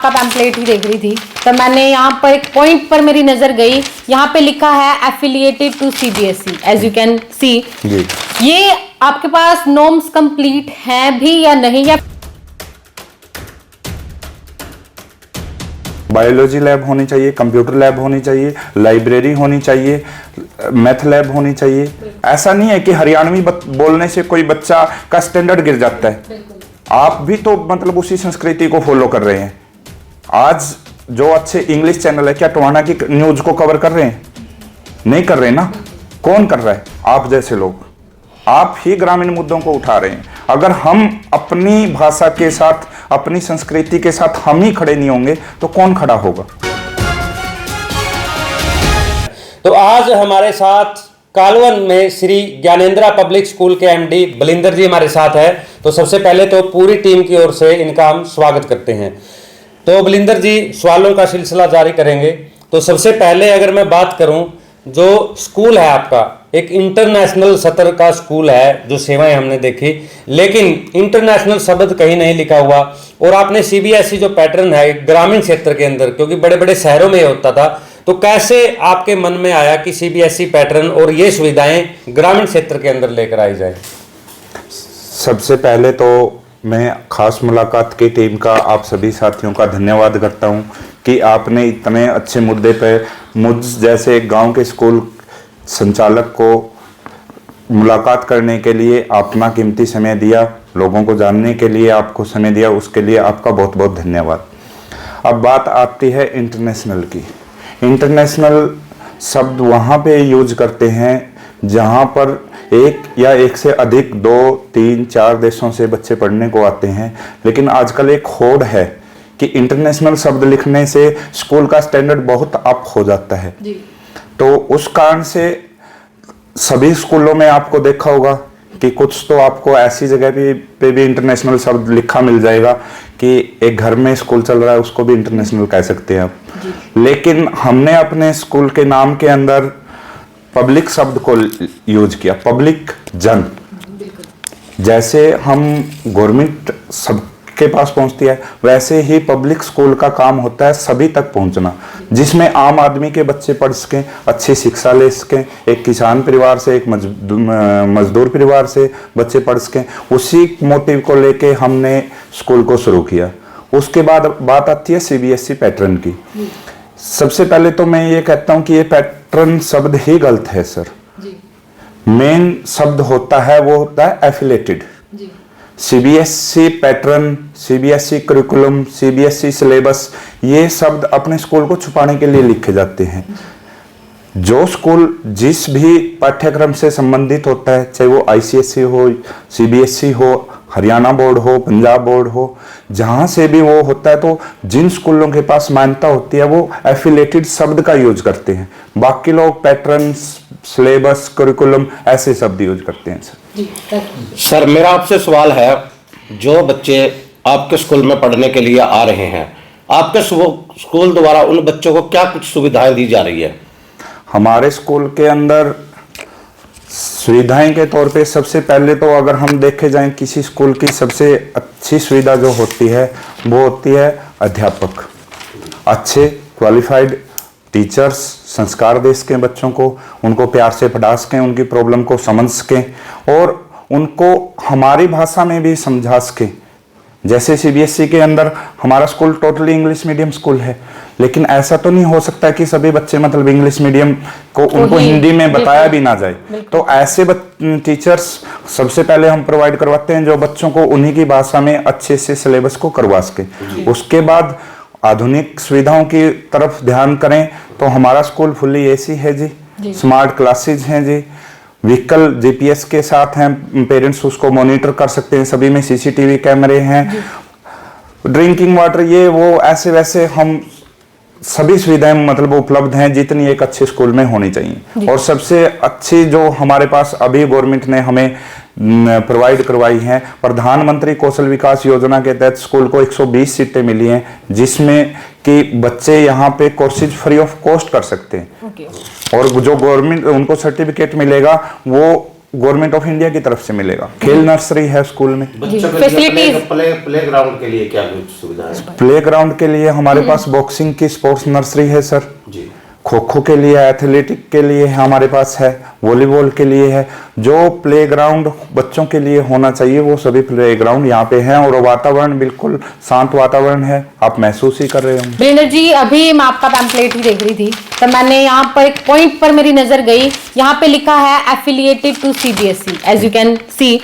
का पैम्पलेट ही देख रही थी तो मैंने यहाँ पर एक पॉइंट पर मेरी नजर गई। यहाँ पे लिखा है affiliated to CBSE, as you can see. ये आपके पास नॉर्म्स कंप्लीट हैं भी या नहीं? या बायोलॉजी लैब होनी चाहिए, कंप्यूटर लैब होनी चाहिए, लाइब्रेरी होनी चाहिए, मैथ लैब होनी चाहिए। ऐसा नहीं है कि हरियाणवी बोलने से कोई बच्चा का स्टैंडर्ड गिर जाता है। आप भी तो मतलब उसी संस्कृति को फॉलो कर रहे हैं। आज जो अच्छे इंग्लिश चैनल है, क्या टोहाना की न्यूज को कवर कर रहे हैं? नहीं कर रहे ना। कौन कर रहा है? आप जैसे लोग। आप ही ग्रामीण मुद्दों को उठा रहे हैं। अगर हम अपनी भाषा के साथ, अपनी संस्कृति के साथ हम ही खड़े नहीं होंगे तो कौन खड़ा होगा? तो आज हमारे साथ कालवन में श्री ज्ञानेंद्रा पब्लिक स्कूल के एमडी बलिंदर जी हमारे साथ है। तो सबसे पहले तो पूरी टीम की ओर से इनका हम स्वागत करते हैं। तो बलिंदर जी सवालों का सिलसिला जारी करेंगे। तो सबसे पहले अगर मैं बात करूं, जो स्कूल है आपका एक इंटरनेशनल सतर का स्कूल है, जो सेवाएं हमने देखी, लेकिन इंटरनेशनल शब्द कहीं नहीं लिखा हुआ। और आपने सीबीएसई जो पैटर्न है ग्रामीण क्षेत्र के अंदर, क्योंकि बड़े बड़े शहरों में होता था, तो कैसे आपके मन में आया कि सीबीएसई पैटर्न और ये सुविधाएं ग्रामीण क्षेत्र के अंदर लेकर आई जाए? सबसे पहले तो मैं खास मुलाकात की टीम का, आप सभी साथियों का धन्यवाद करता हूं कि आपने इतने अच्छे मुद्दे पे मुझ जैसे एक गांव के स्कूल संचालक को मुलाकात करने के लिए अपना कीमती समय दिया, लोगों को जानने के लिए आपको समय दिया, उसके लिए आपका बहुत बहुत धन्यवाद। अब बात आती है इंटरनेशनल की। इंटरनेशनल शब्द वहाँ पे यूज करते हैं जहाँ पर एक या एक से अधिक 2, 3, 4 देशों से बच्चे पढ़ने को आते हैं। लेकिन आजकल एक होड़ है कि इंटरनेशनल शब्द लिखने से स्कूल का स्टैंडर्ड बहुत अप हो जाता है जी। तो उस कारण से सभी स्कूलों में आपको देखा होगा कि कुछ तो आपको ऐसी जगह पे भी इंटरनेशनल शब्द लिखा मिल जाएगा कि एक घर में स्कूल चल रहा है उसको भी इंटरनेशनल कह सकते हैं आप। लेकिन हमने अपने स्कूल के नाम के अंदर पब्लिक शब्द को यूज किया। पब्लिक जन, जैसे हम गवर्नमेंट सबके पास पहुंचती है, वैसे ही पब्लिक स्कूल का काम होता है सभी तक पहुंचना, जिसमें आम आदमी के बच्चे पढ़ सकें, अच्छी शिक्षा ले सकें, एक किसान परिवार से, एक मजदूर परिवार से बच्चे पढ़ सकें। उसी मोटिव को लेके हमने स्कूल को शुरू किया। उसके बाद बात आती है सीबीएसई पैटर्न की। सबसे पहले तो मैं ये कहता हूं कि ये पैटर्न शब्द ही गलत है सर। मेन शब्द होता है वो होता है affiliated. CBSE pattern, CBSE curriculum, CBSE syllabus, ये शब्द अपने स्कूल को छुपाने के लिए लिखे जाते हैं। जो स्कूल जिस भी पाठ्यक्रम से संबंधित होता है, चाहे वो आईसीएसई हो, सीबीएसई हो, हरियाणा बोर्ड हो, पंजाब बोर्ड हो, जहां से भी वो होता है, तो जिन स्कूलों के पास मान्यता होती है वो एफिलेटेड शब्द का यूज करते हैं। बाकी लोग पैटर्न, सिलेबस, करिकुलम ऐसे शब्द यूज करते हैं सर। सर मेरा आपसे सवाल है, जो बच्चे आपके स्कूल में पढ़ने के लिए आ रहे हैं, आपके स्कूल द्वारा उन बच्चों को क्या कुछ सुविधाएं दी जा रही है? हमारे स्कूल के अंदर सुविधाएं के तौर पे सबसे पहले तो अगर हम देखे जाएं, किसी स्कूल की सबसे अच्छी सुविधा जो होती है वो होती है अध्यापक, अच्छे क्वालिफाइड टीचर्स, संस्कार दे सकें बच्चों को, उनको प्यार से पढ़ा सकें, उनकी प्रॉब्लम को समझ सकें और उनको हमारी भाषा में भी समझा सकें। जैसे सीबीएसई के अंदर हमारा school totally English medium school है, लेकिन ऐसा तो नहीं हो सकता कि सभी बच्चे मतलब इंग्लिश मीडियम को उनको हिंदी में बताया भी ना जाए। तो ऐसे टीचर्स सबसे पहले हम प्रोवाइड करवाते हैं जो बच्चों को उन्हीं की भाषा में अच्छे से सिलेबस को करवा सके। उसके बाद आधुनिक सुविधाओं की तरफ ध्यान करें तो हमारा स्कूल फुल्ली एसी है जी, स्मार्ट क्लासेज हैं जी, व्हीकल जीपीएस के साथ हैं, पेरेंट्स उसको मॉनिटर कर सकते हैं, सभी में सीसीटीवी कैमरे हैं, ड्रिंकिंग वाटर, ये वो ऐसे वैसे हम सभी सुविधाएं मतलब उपलब्ध हैं जितनी एक अच्छे स्कूल में होनी चाहिए। और सबसे अच्छी जो हमारे पास अभी गवर्नमेंट ने हमें प्रोवाइड करवाई है, प्रधानमंत्री कौशल विकास योजना के तहत स्कूल को 120 सीटें मिली हैं, जिसमें कि बच्चे यहाँ पे कोर्सेज फ्री ऑफ कॉस्ट कर सकते हैं। और जो गवर्नमेंट उनको सर्टिफिकेट मिलेगा वो गवर्नमेंट ऑफ इंडिया की तरफ से मिलेगा। खेल नर्सरी है स्कूल में। बच्चों के लिए प्ले ग्राउंड के लिए क्या कुछ सुविधा है? प्ले ग्राउंड के लिए हमारे पास बॉक्सिंग की स्पोर्ट्स नर्सरी है सर, जी। खो खो के लिए, एथलेटिक के लिए हमारे पास है, वॉलीबॉल के लिए है। जो प्ले ग्राउंड बच्चों के लिए होना चाहिए वो सभी प्ले ग्राउंड यहाँ पे हैं, और वातावरण बिल्कुल शांत वातावरण है, आप महसूस ही कर रहे होंगे। बलिंदर जी, अभी मैं आपका पैम्पलेट ही देख रही थी तो मैंने यहाँ पर एक पॉइंट पर मेरी नजर गई। यहाँ पे लिखा है affiliated to CBSE, as you can see.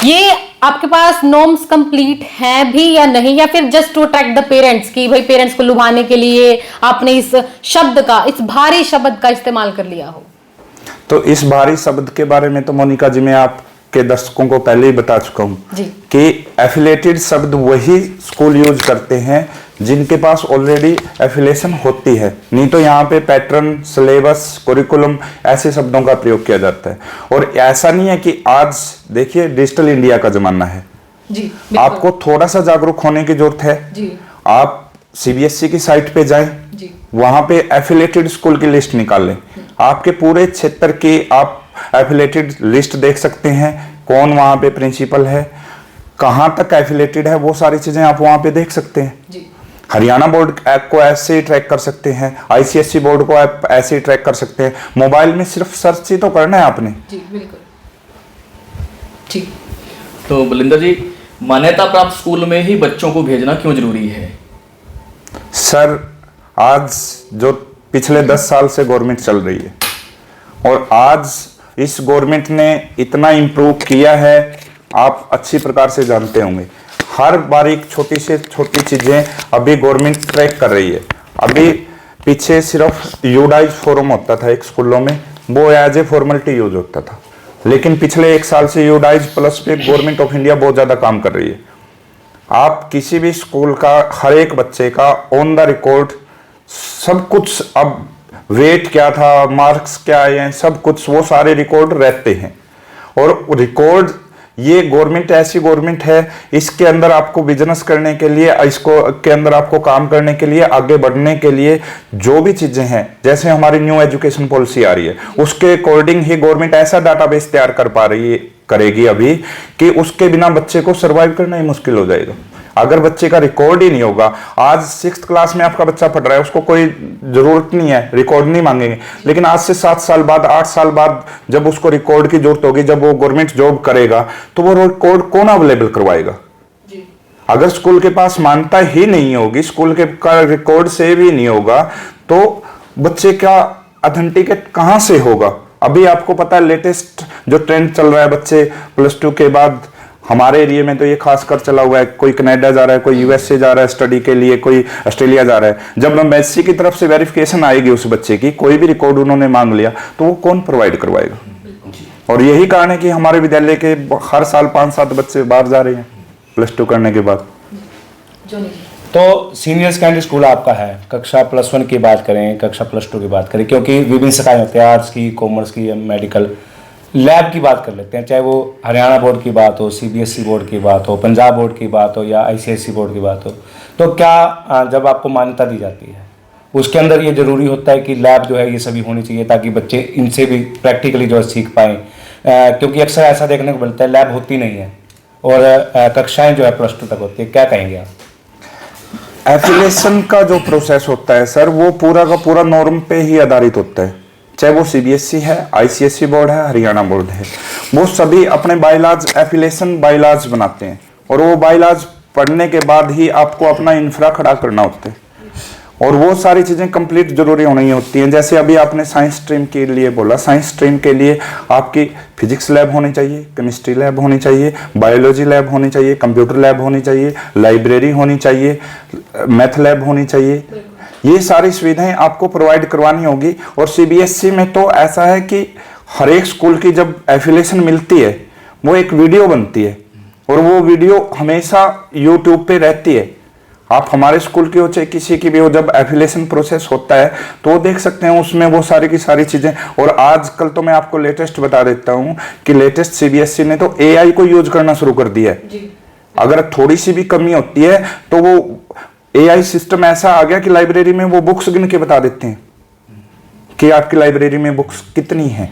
ये आपके पास नॉर्म्स कंप्लीट है भी या नहीं, या फिर just to attract the parents कि भाई पेरेंट्स को लुभाने के लिए आपने इस शब्द का, इस भारी शब्द का इस्तेमाल कर लिया हो? तो इस भारी शब्द के बारे में तो मोनिका जी मैं आपके दर्शकों को पहले ही बता चुका हूं कि एफिलेटेड शब्द वही स्कूल यूज करते हैं जिनके पास ऑलरेडी एफिलेशन होती है, नहीं तो यहाँ पे पैटर्न, सिलेबस, करिकुलम ऐसे शब्दों का प्रयोग किया जाता है। और ऐसा नहीं है कि आज देखिए डिजिटल इंडिया का जमाना है जी, आपको थोड़ा सा जागरूक होने की जरूरत है जी। आप सीबीएसई की साइट पे जाएं, वहां पे एफिलेटेड स्कूल की लिस्ट निकाल लें, आपके पूरे क्षेत्र की आप एफिलेटेड लिस्ट देख सकते हैं, कौन वहां पे प्रिंसिपल है, कहां तक एफिलेटेड है, वो सारी चीजें आप वहां पे देख सकते हैं जी। हरियाणा बोर्ड ऐप को ऐसे ही ट्रैक कर सकते हैं, आईसीएसई बोर्ड को ऐप ऐसे ही ट्रैक कर सकते हैं। मोबाइल में सिर्फ सर्च ही तो करना है आपने जी, बिल्कुल ठीक। तो बलिंदर जी, मान्यता प्राप्त स्कूल में ही बच्चों को भेजना क्यों जरूरी है? सर, आज जो पिछले 10 साल से गवर्नमेंट चल रही है और आज इस गवर्नमेंट ने इतना इम्प्रूव किया है, आप अच्छी प्रकार से जानते होंगे। हर बार एक छोटी से छोटी चीजें अभी गवर्नमेंट ट्रैक कर रही है। अभी पीछे सिर्फ यूडाइज फॉर्म होता था एक स्कूलों में, वो एज ए फॉर्मेलिटी यूज होता था, लेकिन पिछले 1 साल से यूडाइज प्लस पे गवर्नमेंट ऑफ इंडिया बहुत ज्यादा काम कर रही है। आप किसी भी स्कूल का हर एक बच्चे का ऑन द रिकॉर्ड सब कुछ, अब वेट क्या था, मार्क्स क्या आए हैं, सब कुछ वो सारे रिकॉर्ड रहते हैं। और रिकॉर्ड, ये गवर्नमेंट ऐसी गवर्नमेंट है, इसके अंदर आपको बिजनेस करने के लिए, इसको के अंदर आपको काम करने के लिए, आगे बढ़ने के लिए जो भी चीजें हैं, जैसे हमारी न्यू एजुकेशन पॉलिसी आ रही है, उसके अकॉर्डिंग ही गवर्नमेंट ऐसा डाटाबेस तैयार कर पा रही है, करेगी अभी, कि उसके बिना बच्चे को सरवाइव करना ही मुश्किल हो जाएगा। अगर बच्चे का रिकॉर्ड ही नहीं होगा, आज 6th क्लास में आपका बच्चा पढ़ रहा है, उसको कोई जरूरत नहीं है, रिकॉर्ड नहीं मांगेंगे, लेकिन आज से 7 साल बाद, 8 साल बाद जब उसको रिकॉर्ड की जरूरत होगी, जब वो गवर्नमेंट जॉब करेगा, तो वो रिकॉर्ड कौन अवेलेबल करवाएगा? अगर स्कूल के पास मान्यता ही नहीं होगी, स्कूल के का रिकॉर्ड से भी नहीं होगा, तो बच्चे का ऑथेंटिकेट कहां से होगा? अभी आपको पता है लेटेस्ट जो ट्रेंड चल रहा है, बच्चे +2 के बाद, हमारे एरिया में तो ये खासकर चला हुआ है, कोई कनाडा जा रहा है, कोई यूएसए जा रहा है स्टडी के लिए, कोई ऑस्ट्रेलिया जा रहा है। जब एम्बेसी की तरफ से वेरिफिकेशन आएगी उस बच्चे की, कोई भी रिकॉर्ड उन्होंने मांग लिया, तो वो कौन प्रोवाइड करवाएगा? और यही कारण है कि हमारे विद्यालय के हर साल 5-7 बच्चे बाहर जा रहे हैं +2 करने के बाद। तो सीनियर सेकेंडरी स्कूल आपका है, कक्षा +1 की बात करें, कक्षा +2 की बात करें, क्योंकि विभिन्न शाखाएं होती हैं, आर्ट्स की, कॉमर्स की, मेडिकल, लैब की बात कर लेते हैं, चाहे वो हरियाणा बोर्ड की बात हो, सीबीएसई बोर्ड की बात हो, पंजाब बोर्ड की बात हो या आईसीएसई बोर्ड की बात हो, तो क्या जब आपको मान्यता दी जाती है उसके अंदर ये जरूरी होता है कि लैब जो है ये सभी होनी चाहिए, ताकि बच्चे इनसे भी प्रैक्टिकली जो है सीख पाएँ? क्योंकि अक्सर ऐसा देखने को मिलता है लैब होती नहीं है और कक्षाएं जो है +2 तक होती है, क्या कहेंगे आप? एफिलिएशन का जो प्रोसेस होता है सर, वो पूरा का पूरा नॉर्म पे ही आधारित होता है, चाहे वो सीबीएसई है, आईसीएसई बोर्ड है, हरियाणा बोर्ड है, वो सभी अपने बायलॉज, एफिलिएशन बायलॉज बनाते हैं, और वो बायलॉज पढ़ने के बाद ही आपको अपना इंफ्रा खड़ा करना होता है, और वो सारी चीजें कंप्लीट जरूरी होनी होती हैं। जैसे अभी आपने साइंस स्ट्रीम के लिए बोला, साइंस स्ट्रीम के लिए आपकी फिजिक्स लैब होनी चाहिए, केमिस्ट्री लैब होनी चाहिए, बायोलॉजी लैब होनी चाहिए, कंप्यूटर लैब होनी चाहिए, लाइब्रेरी होनी चाहिए, मैथ लैब होनी चाहिए, ये सारी सुविधाएं आपको प्रोवाइड करवानी होगी। और सीबीएसई में तो ऐसा है कि हर एक स्कूल की जब एफिलिएशन मिलती है, वो एक वीडियो बनती है, और वो वीडियो हमेशा यूट्यूब पे रहती है। आप हमारे स्कूल की हो चाहे किसी की भी हो, जब एफिलिएशन प्रोसेस होता है तो वो देख सकते हैं उसमें वो सारी की सारी चीजें। और आजकल तो मैं आपको लेटेस्ट बता देता हूं कि लेटेस्ट सीबीएसई ने तो एआई को यूज करना शुरू कर दिया है। अगर थोड़ी सी भी कमी होती है तो वो एआई सिस्टम ऐसा आ गया कि लाइब्रेरी में वो बुक्स गिन के बता देते हैं कि आपकी लाइब्रेरी में बुक्स कितनी हैं।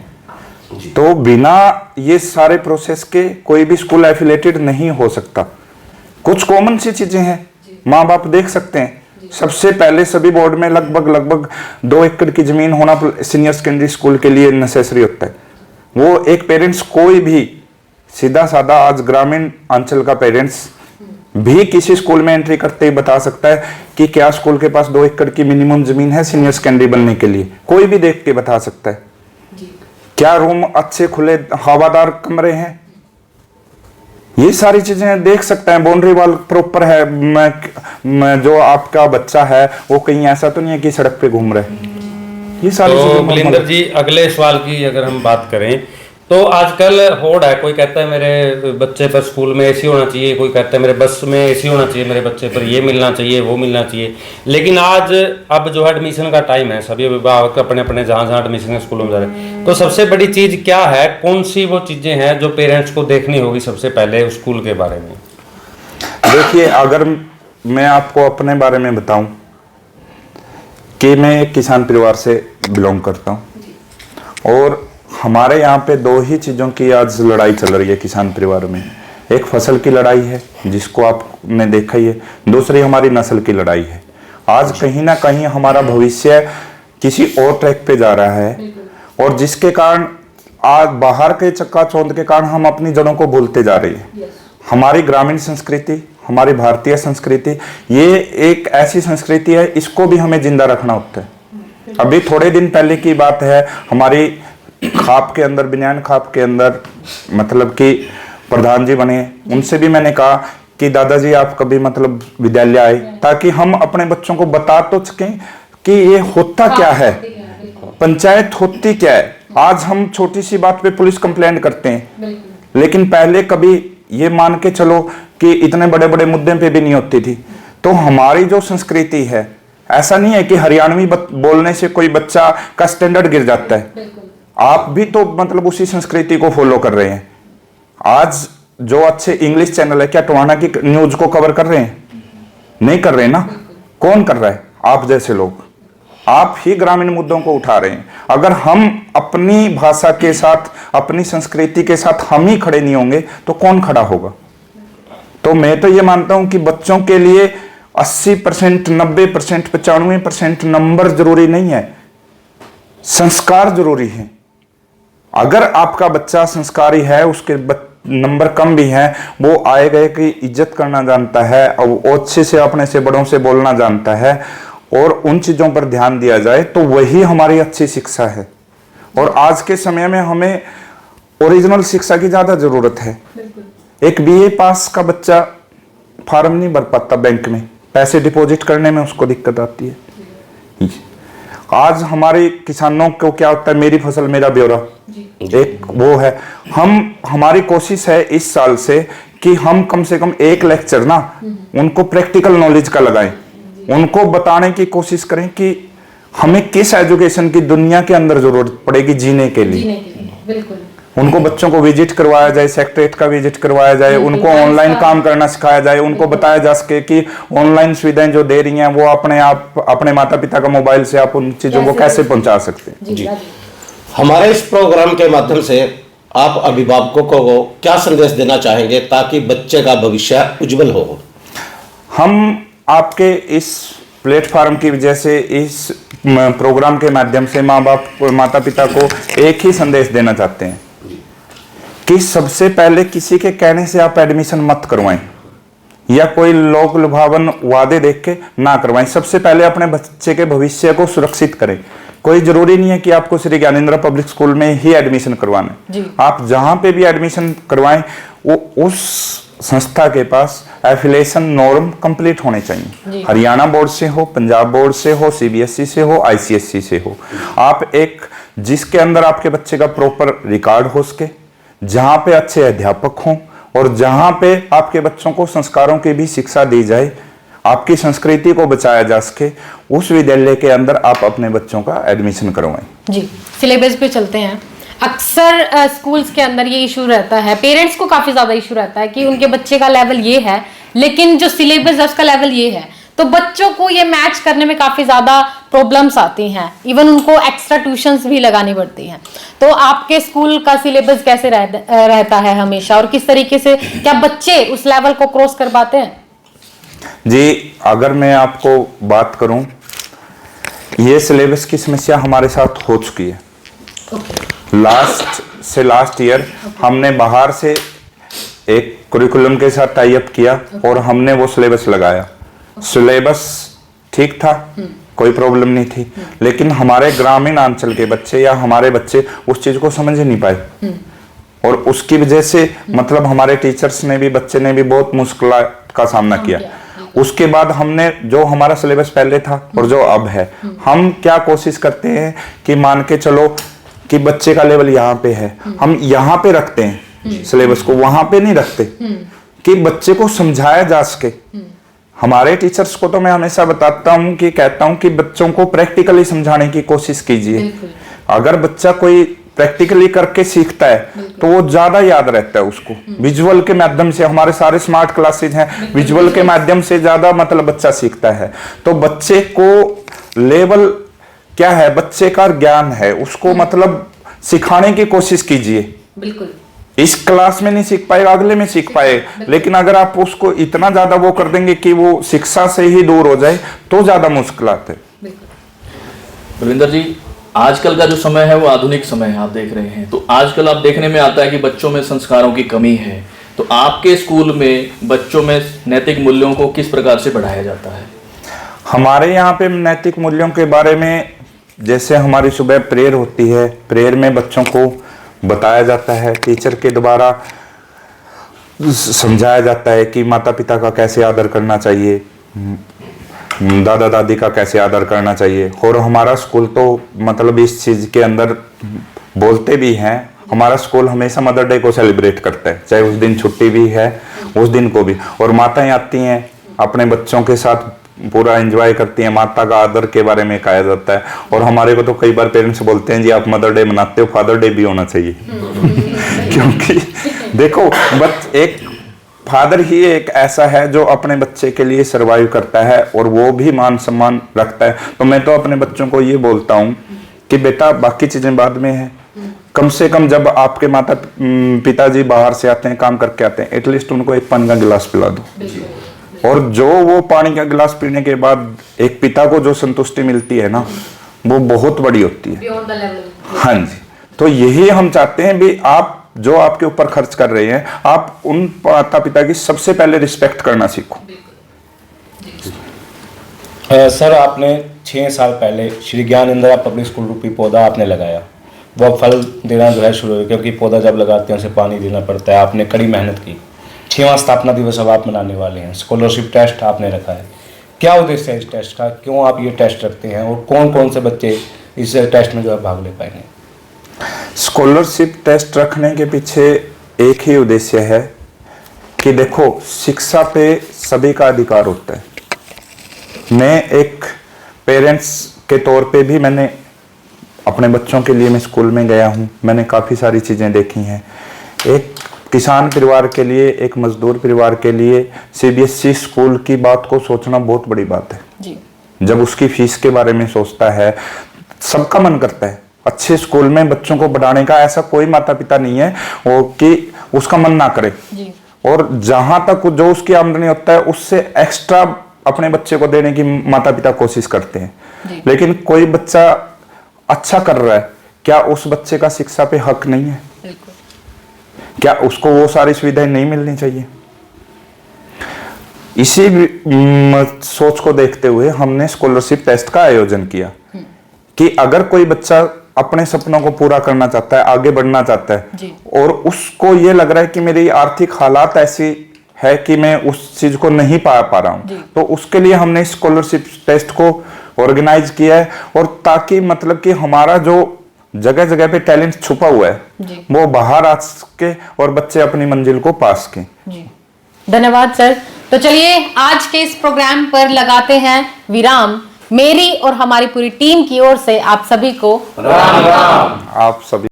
तो बिना ये सारे प्रोसेस के कोई भी स्कूल एफिलेटेड नहीं हो सकता। कुछ कॉमन सी चीजें हैं, माँ बाप देख सकते हैं। सबसे पहले सभी बोर्ड में लगभग 2 एकड़ की जमीन होना सीनियर सेकेंडरी स्कूल के लिए नेसेसरी होता है। वो एक पेरेंट्स, कोई भी सीधा साधा आज ग्रामीण अंचल का पेरेंट्स भी किसी स्कूल में एंट्री करते ही बता सकता है कि क्या स्कूल के पास 2 एकड़ की मिनिमम जमीन है सीनियर सेकेंडरी बनने के लिए। कोई भी देख के बता सकता है। क्या रूम अच्छे खुले हवादार कमरे हैं, ये सारी चीजें देख सकते हैं। बाउंड्री वॉल प्रॉपर है, मैं जो आपका बच्चा है वो कहीं ऐसा तो नहीं है कि सड़क पे घूम रहा है। ये सारी तो चीजें बलिंदर जी, अगले सवाल की अगर हम बात करें तो आजकल होड़ है, कोई कहता है मेरे बच्चे पर स्कूल में एसी होना चाहिए, कोई कहता है मेरे बस में एसी होना चाहिए, मेरे बच्चे पर ये मिलना चाहिए, वो मिलना चाहिए। लेकिन अब जो है एडमिशन का टाइम है, सभी अभिभावक अपने अपने जहाँ एडमिशन के स्कूलों में जा रहे हैं, तो सबसे बड़ी चीज क्या है, कौन सी वो चीजें हैं जो पेरेंट्स को देखनी होगी सबसे पहले स्कूल के बारे में? देखिए, अगर मैं आपको अपने बारे में बताऊं कि मैं एक किसान परिवार से बिलोंग करता हूं और हमारे यहाँ पे 2 ही चीज़ों की आज लड़ाई चल रही है किसान परिवार में। एक फसल की लड़ाई है जिसको आपने देखा ही है, दूसरी हमारी नस्ल की लड़ाई है। आज कहीं ना कहीं हमारा भविष्य किसी और ट्रैक पे जा रहा है और जिसके कारण आज बाहर के चक्काचौंध के कारण हम अपनी जड़ों को भूलते जा रहे हैं। हमारी ग्रामीण संस्कृति, हमारी भारतीय संस्कृति, ये एक ऐसी संस्कृति है, इसको भी हमें जिंदा रखना होता है। अभी थोड़े दिन पहले की बात है, हमारी खाप के अंदर, बनियान खाप के अंदर मतलब कि प्रधान जी बने, उनसे भी मैंने कहा कि दादाजी आप कभी मतलब विद्यालय आए ताकि हम अपने बच्चों को बता तो सकें कि ये होता क्या है, पंचायत होती क्या है। आज हम छोटी सी बात पे पुलिस कंप्लेंट करते हैं, लेकिन पहले कभी ये मान के चलो कि इतने बड़े बड़े मुद्दे पे भी नहीं होती थी। तो हमारी जो संस्कृति है, ऐसा नहीं है कि हरियाणवी बोलने से कोई बच्चा का स्टैंडर्ड गिर जाता है। आप भी तो मतलब उसी संस्कृति को फॉलो कर रहे हैं। आज जो अच्छे इंग्लिश चैनल है, क्या टोहाना की न्यूज को कवर कर रहे हैं? नहीं कर रहे ना। कौन कर रहा है? आप जैसे लोग। आप ही ग्रामीण मुद्दों को उठा रहे हैं। अगर हम अपनी भाषा के साथ, अपनी संस्कृति के साथ हम ही खड़े नहीं होंगे तो कौन खड़ा होगा? तो मैं तो ये मानता हूं कि बच्चों के लिए 80%, 90%, 95% नंबर जरूरी नहीं है, संस्कार जरूरी है। अगर आपका बच्चा संस्कारी है, उसके नंबर कम भी हैं, वो आए गए की इज्जत करना जानता है और वो अच्छे से अपने से बड़ों से बोलना जानता है और उन चीजों पर ध्यान दिया जाए तो वही हमारी अच्छी शिक्षा है। और आज के समय में हमें ओरिजिनल शिक्षा की ज्यादा जरूरत है। एक बीए पास का बच्चा फॉर्म नहीं भर पाता बैंक में, पैसे डिपॉजिट करने में उसको दिक्कत आती है। आज हमारे किसानों को क्या होता है, मेरी फसल मेरा ब्यौरा, एक वो है। हमारी कोशिश है इस साल से कि हम कम से कम एक लेक्चर ना उनको प्रैक्टिकल नॉलेज का लगाएं, उनको बताने की कोशिश करें कि हमें किस एजुकेशन की दुनिया के अंदर जरूरत पड़ेगी जीने के लिए। बिल्कुल। उनको बच्चों को विजिट करवाया जाए, सेक्रेटरीट का विजिट करवाया जाए, उनको ऑनलाइन काम करना सिखाया जाए, उनको बताया जा सके कि ऑनलाइन सुविधाएं जो दे रही हैं वो अपने माता पिता का मोबाइल से आप उन चीजों को कैसे पहुंचा सकते हैं। जी, हमारे इस प्रोग्राम के माध्यम से आप अभिभावकों को क्या संदेश देना चाहेंगे ताकि बच्चे का भविष्य उज्जवल हो? हम आपके इस प्लेटफॉर्म की वजह से, इस प्रोग्राम के माध्यम से माता पिता को एक ही संदेश देना चाहते हैं कि सबसे पहले किसी के कहने से आप एडमिशन मत करवाएं या कोई लोक लुभावन वादे देख के ना करवाएं। सबसे पहले अपने बच्चे के भविष्य को सुरक्षित करें। कोई जरूरी नहीं है कि आपको श्री ज्ञानेंद्र पब्लिक स्कूल में ही एडमिशन करवाना है। आप जहां पे भी एडमिशन करवाएं वो उस संस्था के पास एफिलिएशन नॉर्म कंप्लीट होने चाहिए। हरियाणा बोर्ड से हो, पंजाब बोर्ड से हो, सीबीएसई से हो, आईसीएसई से हो। आप एक जिसके अंदर आपके बच्चे का प्रॉपर रिकॉर्ड हो सके, जहां पे अच्छे अध्यापक हों और जहां पे आपके बच्चों को संस्कारों की भी शिक्षा दी जाए, आपकी संस्कृति को बचाया जा सके, उस विद्यालय के अंदर आप अपने बच्चों का एडमिशन करवाएं। जी, सिलेबस पे चलते हैं। अक्सर स्कूल्स के अंदर ये इशू रहता है, पेरेंट्स को काफी ज्यादा इशू रहता है कि उनके बच्चे का लेवल ये है लेकिन जो सिलेबस है उसका लेवल ये है। तो बच्चों को ये मैच करने में काफी ज्यादा प्रॉब्लम्स आती हैं, इवन उनको एक्स्ट्रा ट्यूशंस भी लगानी पड़ती हैं। तो आपके स्कूल का सिलेबस कैसे रहता है हमेशा, और किस तरीके से क्या बच्चे उस लेवल को क्रॉस कर पाते हैं? जी, अगर मैं आपको बात करूं, ये सिलेबस की समस्या हमारे साथ हो चुकी है। लास्ट ईयर हमने बाहर से एक कुरिकुलम के साथ टाई अप किया और हमने वो सिलेबस लगाया। सिलेबस ठीक था, कोई प्रॉब्लम नहीं थी, लेकिन हमारे ग्रामीण अंचल के बच्चे या हमारे बच्चे उस चीज को समझ नहीं पाए, और उसकी वजह से मतलब हमारे टीचर्स ने भी, बच्चे ने भी बहुत मुश्किल का सामना किया। उसके बाद हमने जो हमारा सिलेबस पहले था और जो अब है, हम क्या कोशिश करते हैं कि मान के चलो कि बच्चे का लेवल यहाँ पे है, हम यहाँ पे रखते हैं सिलेबस को, वहां पे नहीं रखते कि बच्चे को समझाया जा सके। हमारे टीचर्स को तो मैं हमेशा बताता हूँ कि कहता हूँ कि बच्चों को प्रैक्टिकली समझाने की कोशिश कीजिए। अगर बच्चा कोई प्रैक्टिकली करके सीखता है तो वो ज्यादा याद रहता है उसको। विजुअल के माध्यम से, हमारे सारे स्मार्ट क्लासेज हैं, विजुअल के माध्यम से ज्यादा मतलब बच्चा सीखता है। तो बच्चे को लेवल क्या है, बच्चे का ज्ञान है, उसको मतलब सिखाने की कोशिश कीजिए। बिल्कुल, इस क्लास में नहीं सीख पाएगा, अगले में सीख पाएगा। लेकिन अगर आप उसको इतना ज्यादा वो कर देंगे कि वो शिक्षा से ही दूर हो जाए तो ज्यादा मुश्किल आते हैं। बलविंदर जी, आजकल का जो समय है वो आधुनिक समय है, आप देख रहे हैं, तो आजकल आप देखने में आता है कि बच्चों में संस्कारों की कमी है। तो आपके स्कूल में बच्चों में नैतिक मूल्यों को किस प्रकार से बढ़ाया जाता है? हमारे यहाँ पे नैतिक मूल्यों के बारे में, जैसे हमारी सुबह प्रेयर होती है, प्रेयर में बच्चों को बताया जाता है, टीचर के द्वारा समझाया जाता है कि माता पिता का कैसे आदर करना चाहिए, दादा दादी का कैसे आदर करना चाहिए। और हमारा स्कूल तो मतलब इस चीज़ के अंदर बोलते भी हैं। हमारा स्कूल हमेशा मदर डे को सेलिब्रेट करता है, चाहे उस दिन छुट्टी भी है, उस दिन को भी। और माताएं आती हैं अपने बच्चों के साथ, पूरा एंजॉय करती हैं। माता का आदर के बारे में कहा जाता है। और हमारे को तो कई बार पेरेंट्स बोलते हैं, जी आप मदर डे मनाते हो, फादर डे भी होना चाहिए। क्योंकि देखो, एक फादर ही एक ऐसा है जो अपने बच्चे के लिए सरवाइव करता है और वो भी मान सम्मान रखता है। तो मैं तो अपने बच्चों को ये बोलता हूँ कि बेटा बाकी चीजें बाद में है, कम से कम जब आपके माता पिताजी बाहर से आते हैं, काम करके आते हैं, एटलीस्ट उनको एक पानी का गिलास पिला दो। और जो वो पानी का गिलास पीने के बाद एक पिता को जो संतुष्टि मिलती है ना, वो बहुत बड़ी होती है। हाँ जी, तो यही हम चाहते हैं भी, आप जो आपके ऊपर खर्च कर रहे हैं, आप उन माता पिता की सबसे पहले रिस्पेक्ट करना सीखो। सर, आपने 6 साल पहले श्री ज्ञानेंद्रा पब्लिक स्कूल रूपी पौधा आपने लगाया, वह फल देना जो है शुरू हुआ, क्योंकि पौधा जब लगाते हैं उसे पानी देना पड़ता है। आपने कड़ी मेहनत की। 6वां स्थापना दिवस अब आप मनाने वाले हैं। स्कॉलरशिप टेस्ट आपने रखा है, क्या उद्देश्य है इस टेस्ट का, क्यों आप ये टेस्ट रखते हैं, और कौन कौन से बच्चे इस टेस्ट में जो है भाग ले पाएंगे? स्कॉलरशिप टेस्ट रखने के पीछे एक ही उद्देश्य है कि देखो, शिक्षा पे सभी का अधिकार होता है। मैं एक पेरेंट्स के तौर पे भी मैंने अपने बच्चों के लिए मैं स्कूल में गया हूँ, मैंने काफ़ी सारी चीज़ें देखी हैं। एक किसान परिवार के लिए, एक मजदूर परिवार के लिए सीबीएसई स्कूल की बात को सोचना बहुत बड़ी बात है जी। जब उसकी फीस के बारे में सोचता है, सबका मन करता है अच्छे स्कूल में बच्चों को पढ़ाने का। ऐसा कोई माता पिता नहीं है वो कि उसका मन ना करे जी। और जहां तक जो उसकी आमदनी होता है उससे एक्स्ट्रा अपने बच्चे को देने की माता पिता कोशिश करते हैं। लेकिन कोई बच्चा अच्छा कर रहा है, क्या उस बच्चे का शिक्षा पे हक नहीं है? क्या उसको वो सारी सुविधाएं नहीं मिलनी चाहिए? इसी सोच को देखते हुए हमने स्कॉलरशिप टेस्ट का आयोजन किया कि अगर कोई बच्चा अपने सपनों को पूरा करना चाहता है, आगे बढ़ना चाहता है और उसको ये लग रहा है कि मेरी आर्थिक हालात ऐसी है कि मैं उस चीज को नहीं पा रहा हूं, तो उसके लिए हमने स्कॉलरशिप टेस्ट को ऑर्गेनाइज किया है। और ताकि मतलब कि हमारा जो जगह जगह पे टैलेंट छुपा हुआ है वो बाहर आ सके और बच्चे अपनी मंजिल को पा सके। धन्यवाद सर। तो चलिए आज के इस प्रोग्राम पर लगाते हैं विराम। मेरी और हमारी पूरी टीम की ओर से आप सभी को राम राम। आप सभी